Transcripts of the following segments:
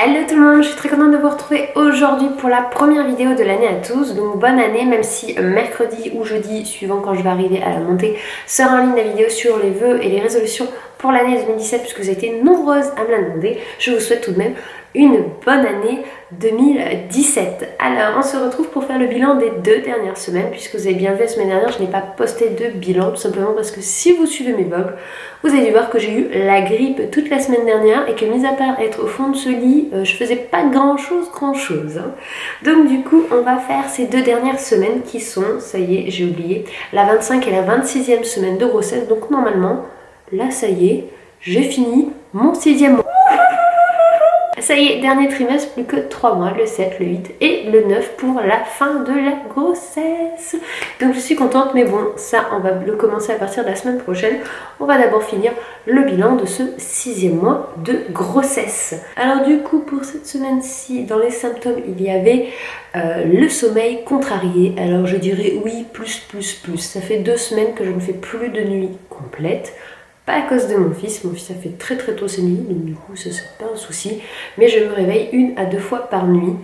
Hello tout le monde, je suis très contente de vous retrouver aujourd'hui pour la première vidéo de l'année à tous. Donc bonne année, même si mercredi ou jeudi, suivant quand je vais arriver à la montée, sera en ligne la vidéo sur les vœux et les résolutions pour l'année 2017, puisque vous avez été nombreuses à me la demander. Je vous souhaite tout de même une bonne année 2017. Alors on se retrouve pour faire le bilan des 2 dernières semaines, puisque vous avez bien vu la semaine dernière, je n'ai pas posté de bilan, tout simplement parce que si vous suivez mes vlogs, vous avez dû voir que j'ai eu la grippe toute la semaine dernière et que mis à part être au fond de ce lit, je faisais pas grand chose. Hein. Donc du coup, on va faire ces 2 dernières semaines qui sont, ça y est, j'ai oublié, la 25 et la 26e semaine de grossesse. Donc normalement, là ça y est, j'ai fini mon 6e mois. Ça y est, dernier trimestre, plus que 3 mois, le 7, le 8 et le 9 pour la fin de la grossesse. Donc je suis contente, mais bon, ça on va le commencer à partir de la semaine prochaine. On va d'abord finir le bilan de ce 6e mois de grossesse. Alors du coup, pour cette semaine-ci, dans les symptômes, il y avait le sommeil contrarié. Alors je dirais oui, plus. Ça fait 2 semaines que je ne fais plus de nuit complète. Pas à cause de mon fils a fait très tôt ses nuits, donc du coup ça c'est pas un souci, mais je me réveille 1 à 2 fois par nuit,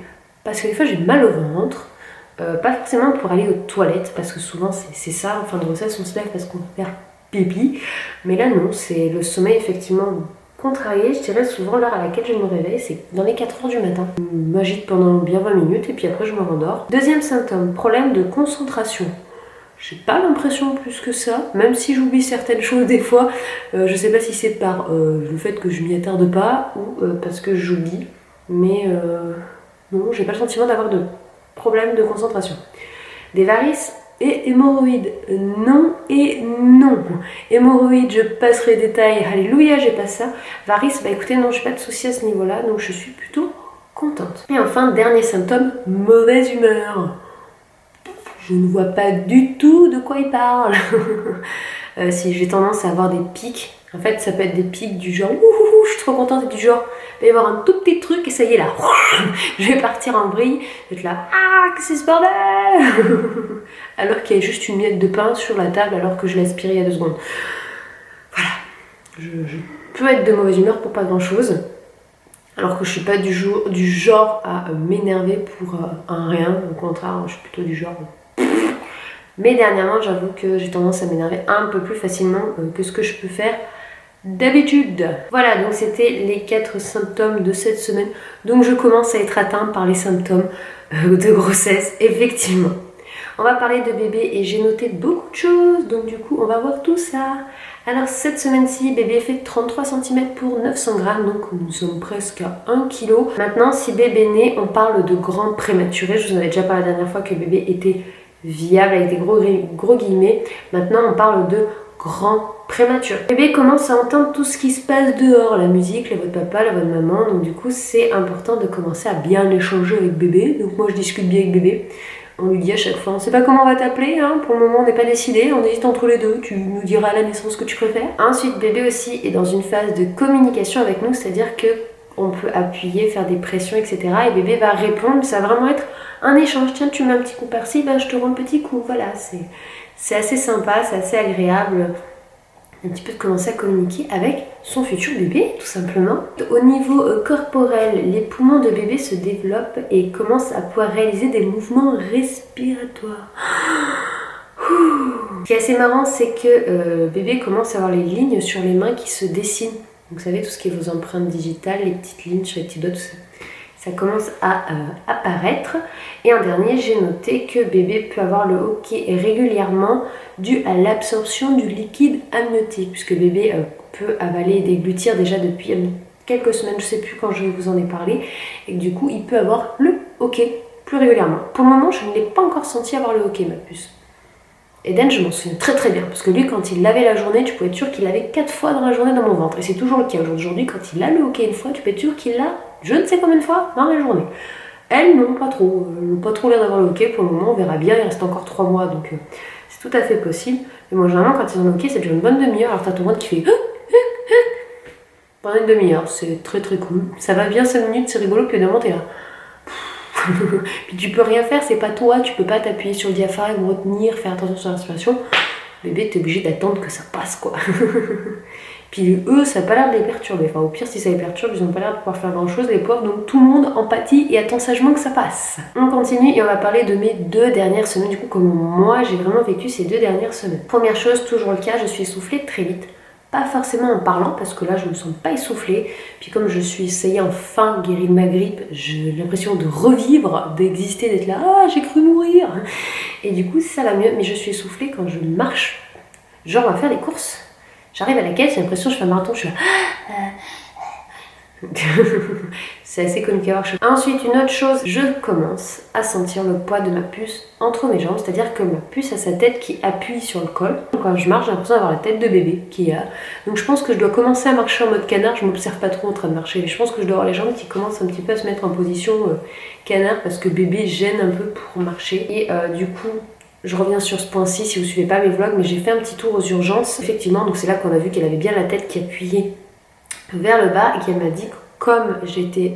parce que des fois j'ai mal au ventre, pas forcément pour aller aux toilettes, parce que souvent c'est ça, en fin de grossesse on se lève parce qu'on va faire pipi, mais là non, c'est le sommeil effectivement contrarié, je dirais souvent l'heure à laquelle je me réveille, c'est dans les 4h du matin. Je m'agite pendant bien 20 minutes et puis après je me rendors. Deuxième symptôme, problème de concentration. J'ai pas l'impression plus que ça, même si j'oublie certaines choses des fois. Je sais pas si c'est par le fait que je m'y attarde pas ou parce que j'oublie. Mais non, j'ai pas le sentiment d'avoir de problème de concentration. Des varices et hémorroïdes, non et non. Hémorroïdes, je passerai les détails, alléluia, j'ai pas ça. Varices, bah écoutez, non, j'ai pas de soucis à ce niveau-là, donc je suis plutôt contente. Et enfin, dernier symptôme, mauvaise humeur. Je ne vois pas du tout de quoi il parle. Si j'ai tendance à avoir des pics, en fait ça peut être des pics du genre ouh, je suis trop contente, et du genre il va y avoir un tout petit truc et ça y est là, je vais partir en vrille, je vais être là, ah que c'est ce bordel alors qu'il y a juste une miette de pain sur la table alors que je l'ai aspiré il y a 2 secondes. Voilà, je peux être de mauvaise humeur pour pas grand chose. Alors que je suis pas du genre à m'énerver pour un rien, au contraire, je suis plutôt du genre. Mais dernièrement, j'avoue que j'ai tendance à m'énerver un peu plus facilement que ce que je peux faire d'habitude. Voilà, donc c'était les 4 symptômes de cette semaine. Donc je commence à être atteinte par les symptômes de grossesse, effectivement. On va parler de bébé et j'ai noté beaucoup de choses, donc du coup on va voir tout ça. Alors cette semaine-ci, bébé fait 33 cm pour 900 grammes, donc nous sommes presque à 1 kg. Maintenant, si bébé naît, on parle de grand prématuré. Je vous en avais déjà parlé la dernière fois que bébé était viable avec des gros guillemets. Maintenant, on parle de grand prématuré. Bébé commence à entendre tout ce qui se passe dehors, la musique, la voix de papa, la voix de maman, donc du coup c'est important de commencer à bien échanger avec bébé. Donc moi je discute bien avec bébé. On lui dit à chaque fois, on sait pas comment on va t'appeler, hein. Pour le moment on n'est pas décidé, on hésite entre les deux, tu nous diras à la naissance ce que tu préfères. Ensuite bébé aussi est dans une phase de communication avec nous, c'est-à-dire que on peut appuyer, faire des pressions, etc. Et bébé va répondre, ça va vraiment être un échange. Tiens, tu mets un petit coup par-ci, ben je te rends un petit coup. Voilà, c'est assez sympa, c'est assez agréable un petit peu de commencer à communiquer avec son futur bébé, tout simplement. Au niveau corporel, les poumons de bébé se développent et commencent à pouvoir réaliser des mouvements respiratoires. Ce qui est assez marrant, c'est que bébé commence à avoir les lignes sur les mains qui se dessinent. Donc, vous savez, tout ce qui est vos empreintes digitales, les petites lignes sur les petits doigts, tout ça. Ça commence à apparaître. Et en dernier, j'ai noté que bébé peut avoir le hoquet régulièrement dû à l'absorption du liquide amniotique, puisque bébé peut avaler et déglutir déjà depuis quelques semaines, je ne sais plus quand je vous en ai parlé, et que du coup, il peut avoir le hoquet plus régulièrement. Pour le moment, je ne l'ai pas encore senti avoir le hoquet, ma puce. Eden, je m'en souviens très bien, parce que lui, quand il lavait la journée, tu pouvais être sûr qu'il l'avait 4 fois dans la journée dans mon ventre. Et c'est toujours le cas aujourd'hui, quand il a le hoquet une fois, tu peux être sûr qu'il l'a je ne sais combien de fois dans la journée. Elle, non, pas trop. Elle n'a pas trop l'air d'avoir le hoquet pour le moment, on verra bien, il reste encore 3 mois, donc c'est tout à fait possible. Mais moi, généralement, quand ils ont le hoquet, ça dure une bonne demi-heure, alors t'as ton ventre qui fait pendant une demi-heure, c'est très cool. Ça va bien 5 minutes, c'est rigolo, puis évidemment, t'es là. Puis tu peux rien faire, c'est pas toi, tu peux pas t'appuyer sur le diaphragme, retenir, faire attention sur la respiration. Bébé, t'es obligé d'attendre que ça passe, quoi. Puis eux, ça n'a pas l'air de les perturber. Enfin, au pire, si ça les perturbe, ils n'ont pas l'air de pouvoir faire grand chose, les pauvres. Donc tout le monde empathie et attend sagement que ça passe. On continue et on va parler de mes 2 dernières semaines. Du coup, comment moi j'ai vraiment vécu ces 2 dernières semaines. Première chose, toujours le cas, je suis essoufflée très vite. Pas forcément en parlant, parce que là je me sens pas essoufflée. Puis comme je suis, ça y est, enfin guérie de ma grippe, j'ai l'impression de revivre, d'exister, d'être là, ah j'ai cru mourir. Et du coup ça va mieux, mais je suis essoufflée quand je marche. Genre on va faire des courses. J'arrive à la caisse, j'ai l'impression que je fais un marathon, je suis là. C'est assez comique à voir. Ensuite, une autre chose, je commence à sentir le poids de ma puce entre mes jambes, c'est-à-dire que ma puce a sa tête qui appuie sur le col. Quand je marche, j'ai l'impression d'avoir la tête de bébé qui a. Donc je pense que je dois commencer à marcher en mode canard, je m'observe pas trop en train de marcher. Et je pense que je dois avoir les jambes qui commencent un petit peu à se mettre en position canard parce que bébé gêne un peu pour marcher. Et du coup, je reviens sur ce point-ci si vous suivez pas mes vlogs, mais j'ai fait un petit tour aux urgences. Effectivement, donc c'est là qu'on a vu qu'elle avait bien la tête qui appuyait vers le bas et qu'elle m'a dit que comme j'étais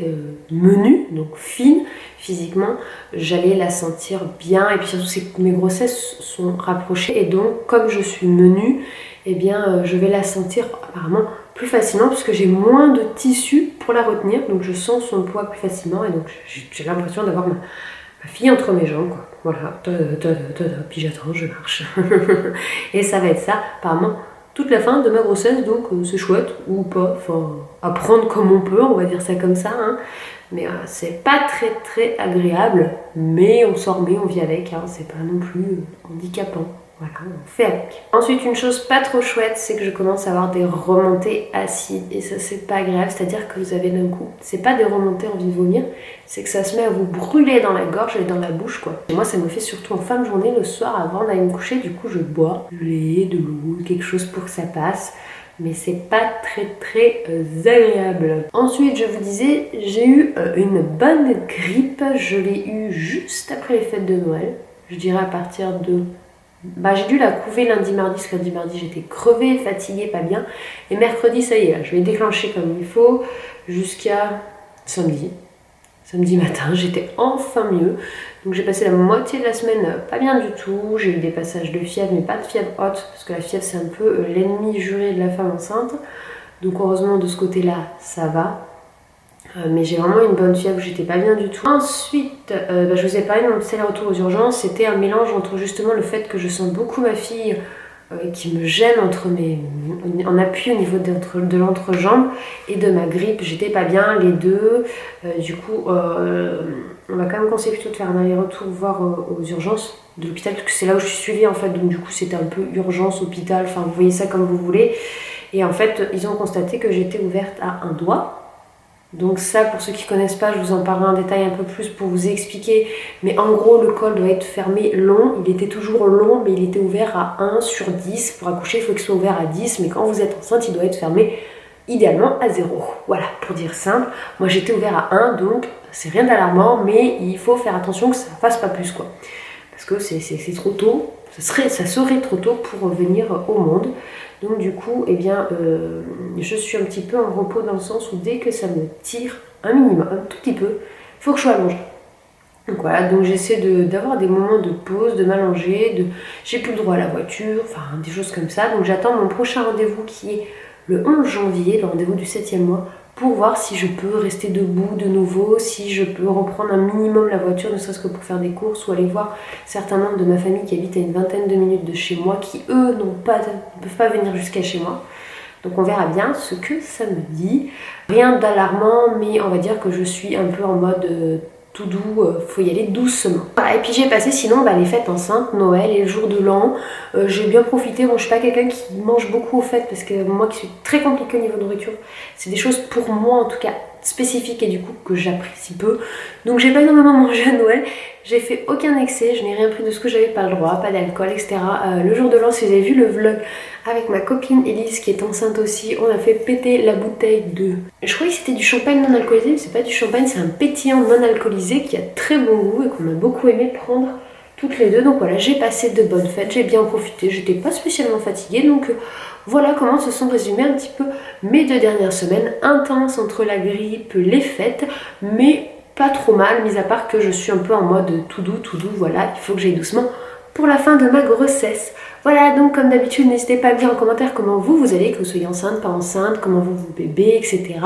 menue, donc fine physiquement, j'allais la sentir bien. Et puis surtout, c'est que mes grossesses sont rapprochées et donc comme je suis menue, eh bien je vais la sentir apparemment plus facilement puisque j'ai moins de tissu pour la retenir, donc je sens son poids plus facilement et donc j'ai l'impression d'avoir ma fille entre mes jambes, quoi. Voilà, puis j'attends, je marche. Et ça va être ça, apparemment, toute la fin de ma grossesse, donc c'est chouette, ou pas, enfin, à prendre comme on peut, on va dire ça comme ça, hein. Mais c'est pas très agréable, mais on s'en remet, on vit avec, hein. C'est pas non plus handicapant. Voilà, on fait avec. Ensuite, une chose pas trop chouette, c'est que je commence à avoir des remontées acides. Et ça, c'est pas agréable, c'est-à-dire que vous avez d'un coup, c'est pas des remontées envie de vomir, c'est que ça se met à vous brûler dans la gorge et dans la bouche, quoi. Et moi, ça me fait surtout en fin de journée, le soir, avant d'aller me coucher. Du coup, je bois du lait, de l'eau, quelque chose pour que ça passe. Mais c'est pas très agréable. Ensuite, je vous disais, j'ai eu une bonne grippe. Je l'ai eu juste après les fêtes de Noël. Je dirais à partir de... j'ai dû la couver lundi, mardi, parce que lundi, mardi, j'étais crevée, fatiguée, pas bien. Et mercredi, ça y est, là, je vais déclencher comme il faut jusqu'à samedi. Samedi matin, j'étais enfin mieux. Donc j'ai passé la moitié de la semaine pas bien du tout. J'ai eu des passages de fièvre, mais pas de fièvre haute, parce que la fièvre, c'est un peu l'ennemi juré de la femme enceinte. Donc heureusement, de ce côté-là, ça va. Mais j'ai vraiment une bonne fièvre, j'étais pas bien du tout. Ensuite, je vous ai parlé de mon petit retour aux urgences. C'était un mélange entre justement le fait que je sens beaucoup ma fille qui me gêne en appui au niveau de l'entrejambe et de ma grippe. J'étais pas bien, les deux. Du coup, on m'a quand même conseillé plutôt de faire un aller-retour voir aux urgences de l'hôpital, parce que c'est là où je suis suivie en fait. Donc du coup, c'était un peu urgence, hôpital, enfin vous voyez ça comme vous voulez. Et en fait, ils ont constaté que j'étais ouverte à un doigt. Donc ça, pour ceux qui connaissent pas, je vous en parlerai en détail un peu plus pour vous expliquer. Mais en gros, le col doit être fermé long. Il était toujours long, mais il était ouvert à 1 sur 10. Pour accoucher, il faut qu'il soit ouvert à 10. Mais quand vous êtes enceinte, il doit être fermé idéalement à 0. Voilà, pour dire simple. Moi, j'étais ouvert à 1, donc c'est rien d'alarmant. Mais il faut faire attention que ça ne fasse pas plus, quoi. Parce que c'est trop tôt. Ça serait trop tôt pour venir au monde. Donc du coup, eh bien, je suis un petit peu en repos dans le sens où dès que ça me tire un minimum, un tout petit peu, il faut que je sois allongée. Donc voilà, donc j'essaie d'avoir des moments de pause, de m'allonger, j'ai plus le droit à la voiture, enfin des choses comme ça. Donc j'attends mon prochain rendez-vous qui est le 11 janvier, le rendez-vous du 7e mois, pour voir si je peux rester debout de nouveau, si je peux reprendre un minimum la voiture, ne serait-ce que pour faire des courses ou aller voir certains membres de ma famille qui habitent à une vingtaine de minutes de chez moi, qui eux ne peuvent pas venir jusqu'à chez moi. Donc on verra bien ce que ça me dit. Rien d'alarmant, mais on va dire que je suis un peu en mode tout doux, faut y aller doucement. Voilà, et puis j'ai passé sinon les fêtes enceintes, Noël et le jour de l'an. J'ai bien profité. Bon, je suis pas quelqu'un qui mange beaucoup aux fêtes parce que moi qui suis très compliquée au niveau de nourriture, c'est des choses pour moi en tout cas spécifiques et du coup que j'apprécie peu. Donc j'ai pas énormément mangé à Noël. J'ai fait aucun excès, je n'ai rien pris de ce que j'avais pas le droit, pas d'alcool, etc. Le jour de l'an, si vous avez vu le vlog avec ma copine Elise qui est enceinte aussi, on a fait péter la bouteille de... Je croyais que c'était du champagne non alcoolisé, mais c'est pas du champagne, c'est un pétillant non alcoolisé qui a très bon goût et qu'on a beaucoup aimé prendre toutes les deux. Donc voilà, j'ai passé de bonnes fêtes, j'ai bien profité, j'étais pas spécialement fatiguée. Donc voilà comment se sont résumées un petit peu mes 2 dernières semaines, intenses entre la grippe, les fêtes, mais pas trop mal, mis à part que je suis un peu en mode tout doux, voilà, il faut que j'aille doucement pour la fin de ma grossesse. Voilà, donc comme d'habitude, n'hésitez pas à me dire en commentaire comment vous allez, que vous soyez enceinte, pas enceinte, comment vos bébés, etc.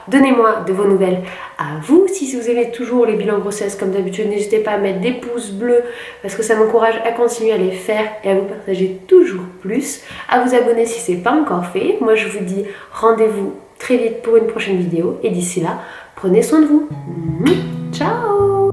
Donnez-moi de vos nouvelles à vous. Si vous aimez toujours les bilans grossesse, comme d'habitude, n'hésitez pas à mettre des pouces bleus parce que ça m'encourage à continuer à les faire et à vous partager toujours plus. À vous abonner si ce n'est pas encore fait. Moi, je vous dis rendez-vous très vite pour une prochaine vidéo et d'ici là, prenez soin de vous. Ciao!